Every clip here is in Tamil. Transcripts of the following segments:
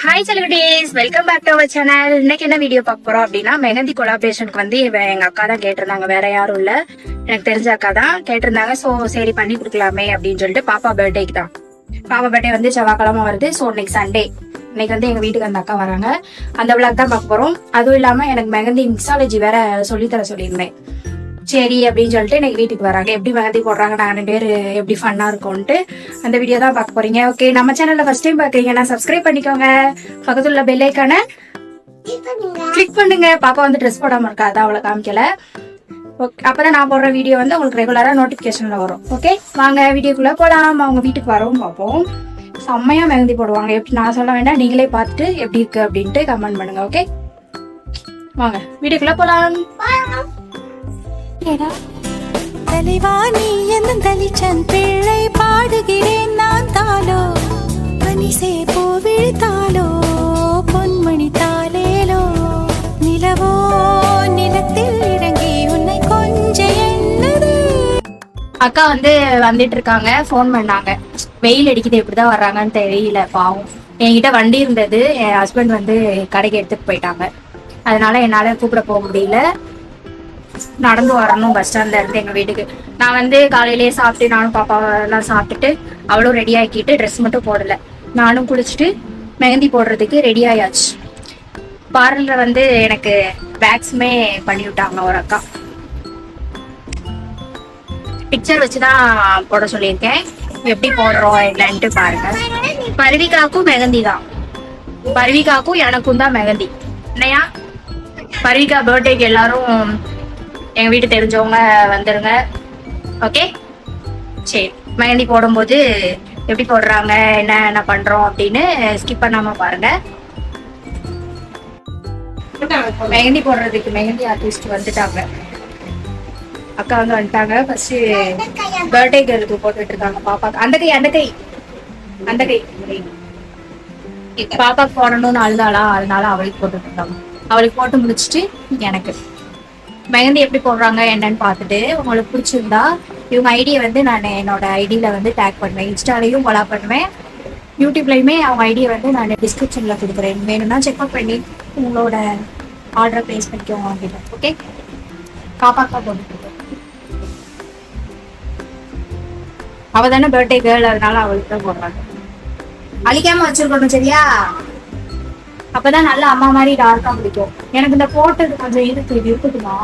Hi celebrities, welcome back to our channel. இன்னைக்கு என்ன வீடியோ பார்க்க போறோம் அப்படின்னா, மெஹந்தி கொலாபரேஷனுக்கு வந்து எங்க அக்கா தான் கேட்டிருந்தாங்க. வேற யாரும் இல்ல, எனக்கு தெரிஞ்ச அக்கா தான் கேட்டிருந்தாங்க. ஸோ சரி பண்ணி கொடுக்கலாமே அப்படின்னு சொல்லிட்டு பாப்பா பர்த்டேக்கு தான். பாப்பா பர்த்டே வந்து செவ்வாய்க்கிழமை வருது. ஸோ இன்னைக்கு சண்டே, இன்னைக்கு வந்து எங்க வீட்டுக்கு அந்த அக்கா வராங்க. அந்த விளாக் தான் பார்க்க போறோம். அதுவும் இல்லாம எனக்கு மெஹந்தி மிக்ஸாலஜி வேற சொல்லித்தர சொல்லியிருந்தேன். சரி அப்படின்னு சொல்லிட்டு இன்னைக்கு வீட்டுக்கு வராங்க. எப்படி மெஹந்தி போடுறாங்க, நாங்க 2 பேர் எப்படி ஃபன்னா இருக்கும்ட்டு அந்த வீடியோ தான் பார்க்க போறீங்க. ஓகே, நம்ம சேனல்ல ஃபர்ஸ்ட் டைம் பாக்குறீங்கன்னா சப்ஸ்கிரைப் பண்ணிக்கோங்க. பக்கத்துல உள்ள பெல் ஐகானை கிளிக் பண்ணுங்க. பாப்பா வந்து ட்ரெஸ் போடாம இருக்கா, அதான் அவளை காமிக்கல. ஓகே, அப்பதான் நான் போடுற வீடியோ வந்து உங்களுக்கு ரெகுலரா நோட்டிபிகேஷன்ல வரும். ஓகே, வாங்க வீடியோக்குள்ள போலாம். அவங்க வீட்டுக்கு வரவும் பார்ப்போம். செம்மையா மெஹந்தி போடுவாங்க. எப்படி நான் சொல்ல வேண்டாம், நீங்களே பார்த்துட்டு எப்படி இருக்கு அப்படின்ட்டு கமெண்ட் பண்ணுங்க. ஓகே, வாங்க வீடியோக்குள்ள போலாம். தலைவாணி என்னும் தலிச்சன் பிள்ளை பாடுகிறேன் நான் தாளோ பனிசே பூ விழித்தாளோ பொன்மணி தாளேலோ நிலவோ நிலத்தில் இறங்கி உன்னை கொஞ்ச என்னது. அக்கா வந்து வந்துட்டு இருக்காங்க. போன் பண்ணாங்க. வெயில் அடிக்குது, எப்படிதான் வர்றாங்கன்னு தெரியல. பாவம், என்கிட்ட வண்டி இருந்தது. என் ஹஸ்பண்ட் வந்து கடைக்கு எடுத்துட்டு போயிட்டாங்க. அதனால என்னால கூப்பிட போக முடியல. நடந்து வரணும் பஸ் ஸ்டாண்ட்ல இருந்து எங்க வீட்டுக்கு. நான் வந்து காலையிலேயே சாப்பிட்டு, நானும் பாப்பா எல்லாம் சாப்பிட்டுட்டு அவளும் ரெடி ஆக்கிட்டு, ட்ரெஸ் மட்டும் போடல. நானும் குளிச்சுட்டு மெஹந்தி போடுறதுக்கு ரெடி ஆயாச்சு. பார்லர்ல வந்து எனக்கு வேக்ஸுமே பண்ணி விட்டாங்க ஒரு அக்கா. பிக்சர் வச்சுதான் போட சொல்லியிருக்கேன். எப்படி போடுறோம் இல்லைன்ட்டு பாருங்க. பருவிகாக்கும் மெஹந்தி தான். பருவிகாக்கும் எனக்கும் தான் மெஹந்தி. இல்லையா? பருவிகா பர்த்டேக்கு எல்லாரும் எங்க வீட்டு தெரிஞ்சவங்க வந்துருங்க. ஓகே, சரி. மெஹந்தி போடும்போது எப்படி போடுறாங்க, என்ன பண்றோம் அப்படின்னு ஸ்கிப் பண்ணாம பாருங்க. மெஹந்தி போடுறதுக்கு மெஹந்தி ஆர்டிஸ்ட் வந்துட்டாங்க. அக்கா வந்து வந்துட்டாங்க. ஃபர்ஸ்ட் பர்த்டே கேர்ளுக்கு போட்டுட்டு இருக்காங்க பாப்பா. அந்த கை பாப்பாக்கு போடணும்னு அழுதாளா, அதனால அவளுக்கு போட்டுட்டு இருக்காங்க. அவளுக்கு போட்டு முடிச்சுட்டு எனக்கு மெஹந்தி எப்படி போடுறாங்க என்னன்னு பார்த்துட்டு உங்களுக்கு பிடிச்சிருந்தா இவங்க ஐடியை வந்து நான் என்னோட ஐடியில வந்து டேக் பண்ணுவேன். இன்ஸ்டாலையும் ஃபாலோ பண்ணுவேன், யூடியூப்லையுமே அவங்க ஐடியை வந்து நான் டிஸ்கிரிப்ஷன்ல கொடுக்குறேன். வேணும்னா செக்அப் பண்ணி உங்களோட ஆர்டரை பிளேஸ் பண்ணிக்கோங்க அப்படின்னு. ஓகே, பாப்பாக்கா போட்டு அவ தானே பர்த்டே கேர்ள், அதனால அவளுக்கு தான் போடுறாங்க. அழிக்காம வச்சிருக்கணும், சரியா? அப்பதான் நல்ல அம்மா மாதிரி டார்க்கா பிடிக்கும். எனக்கு இந்த போட்டது கொஞ்சம் இருக்கு, இது இருக்குதுமா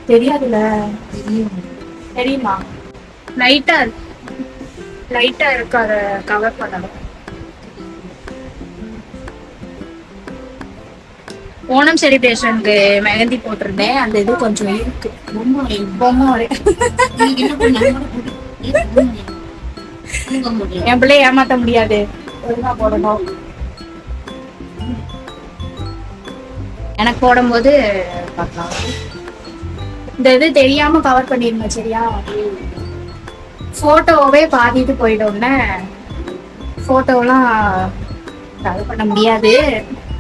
தெரியாதுல்ல? தெரியுமா? லைட்டா இருக்கு, அதை கவர் பண்ணணும். ஓணம் செலிப்ரேஷனுக்கு மெஹந்தி போட்டிருந்தேன். அந்த இது கொஞ்சம் இருக்கு. பொம்மை என் பிள்ளைய ஏமாத்த முடியாது, ஒழுங்கா போடணும். எனக்கு போடும்போது பார்க்கலாம். இந்த இது தெரியாம கவர் பண்ணிருங்க, சரியா? போட்டோவே பாதிட்டு போயிட்டோம்னா போட்டோலாம் கவர் பண்ண முடியாது.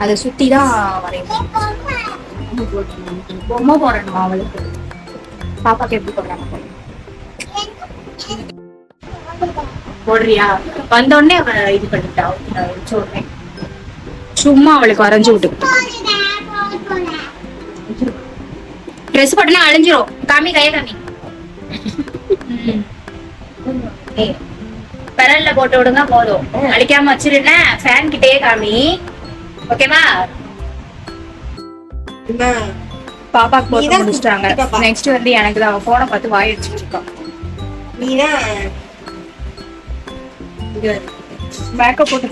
அதை சுத்தி தான் வரையணும். பொம்மை போடணும் அவளுக்கு. பாப்பாக்கு எப்படி போடுறாங்க போடுறியா? வந்தோடனே அவ இது பண்ணிட்டா. சொல்றேன், சும்மா அவளுக்கு வரைஞ்சு விட்டு. ட்ரெஸ் போட்டுனா அழிஞ்சிரும். காமி, கைய காமி. பெரல்ல போட்டு விடுங்க போதும். அழிக்காம வச்சிருந்தா ஃபேன் கிட்டே காமி. ஓகேவா? பாப்பாக்கு போட்டு முடிச்சிட்டாங்க. நெக்ஸ்ட் வந்து எனக்கு தான். அவன் போன பார்த்து வாய் அடிச்சுட்டு இருக்கான். மேக்கப் போட்டு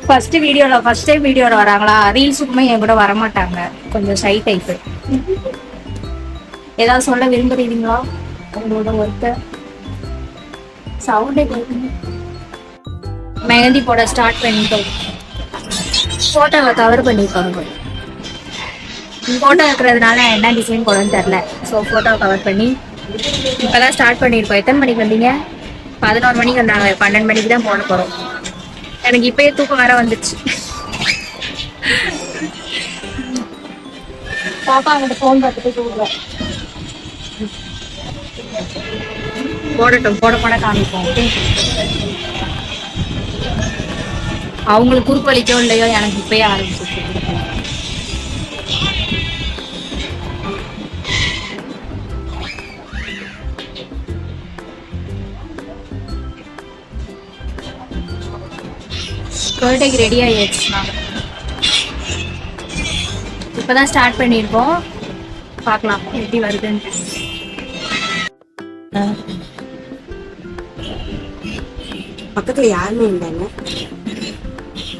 ஃபர்ஸ்ட் டைம் வீடியோல வராங்களா? ரீல்ஸுக்குமே என் கூட வரமாட்டாங்க. கொஞ்சம் ஷை டைப்பு. ஏதாவது சொல்ல விரும்புறீங்களா? உங்களோட ஒர்க்க சவுண்டே கேட்குங்க. மெஹந்தி போட ஸ்டார்ட் பண்ணிட்டோம். போட்டோவை கவர் பண்ணிருக்காங்க. போட்டோ இருக்கிறதுனால என்ன டிசைன் போடணும்னு தெரியல. ஸோ போட்டோவை கவர் பண்ணி இப்பதான் ஸ்டார்ட் பண்ணிருக்கோம். எத்தனை மணிக்கு வந்தீங்க? 11 மணிக்கு வந்தாங்க. 12 மணிக்கு தான் போட போறோம். எனக்கு இப்பயே தூக்கம் வேற வந்துச்சு. பாப்பா அவங்கள்ட்ட போன் பார்த்துட்டு தூங்குறேன். போடட்டும், போட போட காமிப்போம். அவங்களுக்கு குறுப்பளிக்கோ இல்லையோ எனக்கு இப்பயே ஆரம்பிச்சு. பர்த்டேக்கு ரெடி ஆகிடுச்சு. நாங்கள் இப்போதான் ஸ்டார்ட் பண்ணியிருக்கோம். பார்க்கலாம் எப்படி வருதுன்னு. பக்கத்துல யாருமே இல்லைங்க.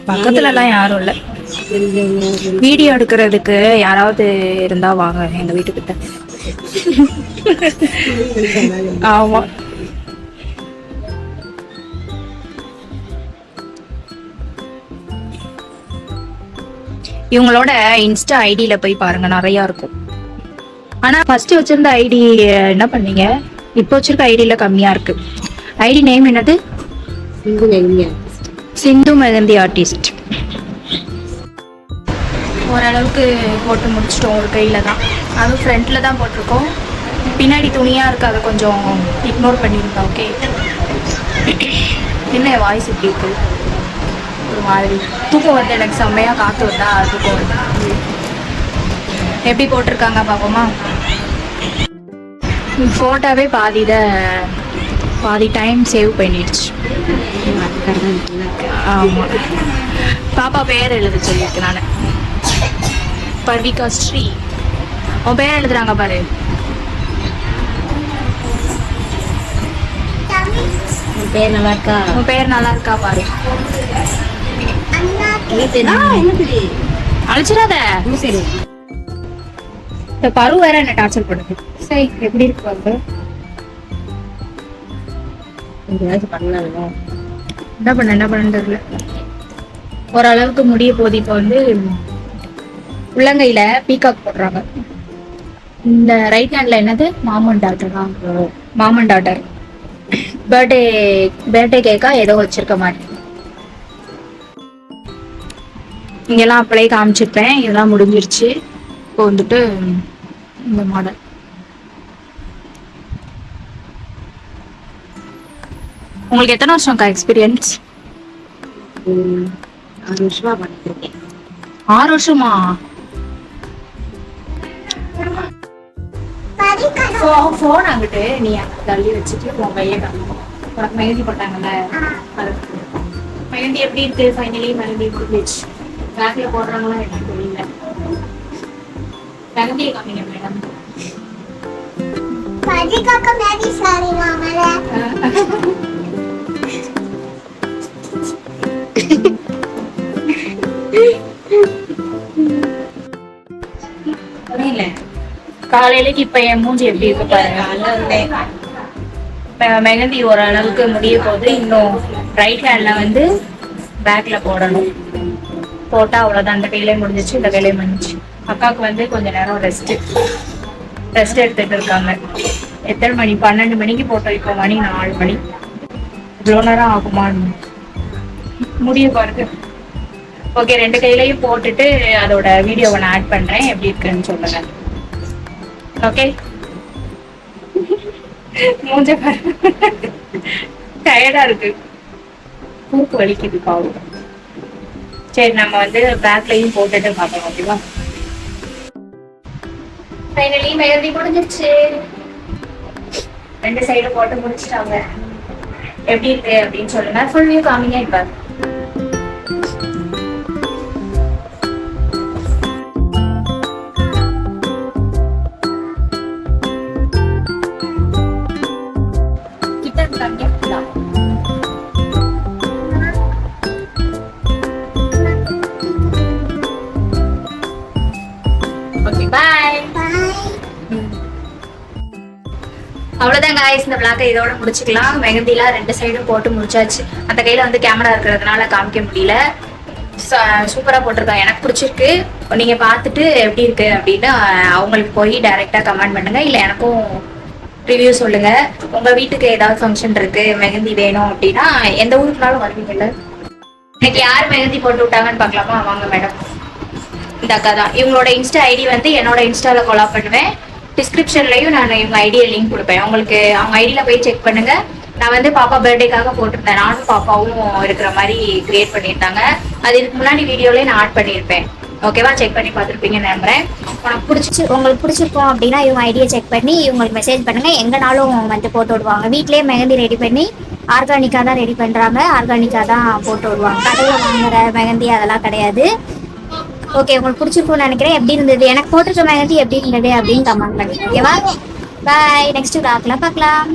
பக்கத்துலலாம் யாரும் இல்லை. வீடியோ எடுக்கிறதுக்கு யாராவது இருந்தா வாங்க எங்க வீட்டுக்கிட்ட. ஆமா, இவங்களோட இன்ஸ்டா ஐடியில போய் பாருங்க, நிறைய இருக்கும். ஆனா ஃபர்ஸ்ட் வச்சிருந்த ஐடி என்ன பண்ணீங்க? இப்போ வச்சிருக்க ஐடியில கம்மியா இருக்கு. ஐடி நேம் என்னது? சிந்து மெகந்தி ஆர்டிஸ்ட். ஓரளவுக்கு போட்டு முடிச்சிட்டோம். ஒரு கையில தான், அதுவும் ஃப்ரண்ட்ல தான் போட்டிருக்கோம். பின்னாடி துணியா இருக்கு, அதை கொஞ்சம் இக்னோர் பண்ணிருந்தோம். ஓகே, என்ன வாய்ஸ் இப்படி இருக்கு? ஒரு மாதிரி தூக்கம் வந்து எனக்கு செம்மையா காத்து வந்தா தூக்கம் வந்து. எப்படி போட்டிருக்காங்க பாப்போமா? போட்டோவே பாதி டைம் சேவ் பண்ணிடுச்சு. ஆமா, பாப்பா பேர் எழுத சொல்லியிருக்கு. நான் பர்விகா ஸ்ரீ. உன் பேர் எழுதுறாங்க பாரு. பேர் நல்லா இருக்கா? உன் பேர் நல்லா இருக்கா பாரு. அழிச்சிடாத. சரி, இந்த பரு வேற என்ன டார்ச்சர் பண்ணுது. சரி, எப்படி இருக்கு பாரு. என்ன பண்ணு தெரியல. ஓரளவுக்கு முடிய போது. இப்போ வந்து உள்ளங்கையில பீகாக் போடுறாங்க. இந்த ரைட் ஹேண்ட்ல என்னது? மாமன் டாட்டர் பர்த்டே கேக்கா ஏதோ வச்சிருக்க மாதிரி. இங்கெல்லாம் அப்படியே காமிச்சிருப்பேன். இதெல்லாம் முடிஞ்சிருச்சு. இப்போ வந்துட்டு இந்த மாடல். உங்களுக்கு எத்தனை வருஷம்க்கா எக்ஸ்பீரியன்ஸ்? 6 வருஷமா பண்ணிருக்கேன். 6 வருஷமா? போன் அங்கிட்டு நீ தள்ளி வச்சுட்டு உன் கையை காமிக்கும். உனக்கு மெஹந்தி போட்டாங்கல்ல, அது மெஹந்தி எப்படி இருக்கு? ஃபைனலி மெஹந்தி முடிஞ்சிச்சு. பேக்ல போடுறாங்களா எனக்கு தெரியல. மெஹந்தியை காமிங்க மேடம். புரியல. காலையிலக்கு இப்ப என் மூஞ்சி எப்படி இருக்கு பாருங்க. மெஹந்தி ஓரளவுக்கு முடிய போது. இன்னும் ரைட் ஹேண்ட்ல வந்து பேக்ல போடணும். போட்டா அவ்வளவுதான். அந்த கையிலே முடிஞ்சிச்சு, இந்த கையிலே முடிஞ்சிச்சு. அக்காவுக்கு வந்து கொஞ்ச நேரம் ரெஸ்ட் எடுத்துட்டு இருக்காங்க. எத்தனை மணி? 12 மணிக்கு போட்டோம். இப்போ மணி 4 மணி. இவ்வளோ நேரம் ஆகுமான்னு முடிய பாருங்க. ஓகே, 2 கையிலையும் போட்டுட்டு அதோட வீடியோவை நான் ஆட் பண்றேன். எப்படி இருக்குன்னு சொல்லுங்க. ஓகே, மூஞ்ச டயர்டா இருக்கு, மூக்கு வலிக்குது பாவம். சரி, நம்ம வந்து பேக்லயும் போட்டுட்டு பார்ப்போம். ஓகேவா? ஃபைனலி மெஹந்தி முடிஞ்சிருச்சு. 2 சைடு போட்டு முடிச்சிட்டாங்க. எப்படி இருக்கு அப்படின்னு சொல்லுங்க. ஃபுல் வியூ காமிங்க. இப்ப அவ்வளவுதான் guys, இந்த vlog இதோட முடிச்சுக்கலாம். மெஹந்திலாம் 2 சைடும் போட்டு முடிச்சாச்சு. அந்த கையில வந்து கேமரா இருக்கிறதுனால காமிக்க முடியல. சூப்பரா போட்டிருக்காங்க, எனக்கு பிடிச்சிருக்கு. நீங்க பார்த்துட்டு எப்படி இருக்கு அப்படின்னு அவங்களுக்கு போய் டைரக்டா கமெண்ட் பண்ணுங்க. இல்ல எனக்கும் ரிவ்யூ சொல்லுங்க. உங்க வீட்டுக்கு ஏதாவது ஃபங்க்ஷன் இருக்கு, மெஹந்தி வேணும் அப்படின்னா எந்த ஊருக்குனாலும் வருவீங்கல்ல. இன்னைக்கு யார் மெஹந்தி போட்டு விட்டாங்கன்னு பார்க்கலாமா? வாங்க மேடம். இந்த அக்கா தான். இவங்களோட இன்ஸ்டா ஐடி வந்து என்னோட இன்ஸ்டால கொலாப் பண்ணுவேன். டிஸ்கிரிப்ஷன்லயும் நான் இவங்க ஐடியா லிங்க் கொடுப்பேன் உங்களுக்கு. அவங்க ஐடியில போய் செக் பண்ணுங்க. நான் வந்து பாப்பா பர்த்டேக்காக போட்டிருந்தேன். நானும் பாப்பாவும் இருக்கிற மாதிரி கிரியேட் பண்ணியிருந்தாங்க. அது இதுக்கு முன்னாடி வீடியோலயே நான் ஆட் பண்ணியிருப்பேன். ஓகேவா, செக் பண்ணி பார்த்துருப்பீங்கன்னு நம்புறேன். உங்களுக்கு பிடிச்சிருக்கும் அப்படின்னா இவங்க ஐடியா செக் பண்ணி இவங்களுக்கு மெசேஜ் பண்ணுங்க. எங்கனாலும் வந்து போட்டு விடுவாங்க. வீட்லயே மெஹந்தி ரெடி பண்ணி ஆர்கானிக்கா தான் ரெடி பண்றாங்க. ஆர்கானிக்கா தான் போட்டு விடுவாங்க. கடையில் வாங்குற மெஹந்தி அதெல்லாம் கிடையாது. ஓகே, உங்களுக்கு பிடிச்சிருக்கும்னு நினைக்கிறேன். எப்படி இருந்தது, எனக்கு போட்டிருக்க மெஹந்தி எப்படி இருந்தது அப்படின்னு கமெண்ட் பண்ணுங்க. ஓகேவா, பாய். நெக்ஸ்ட் பார்க்கலாம்.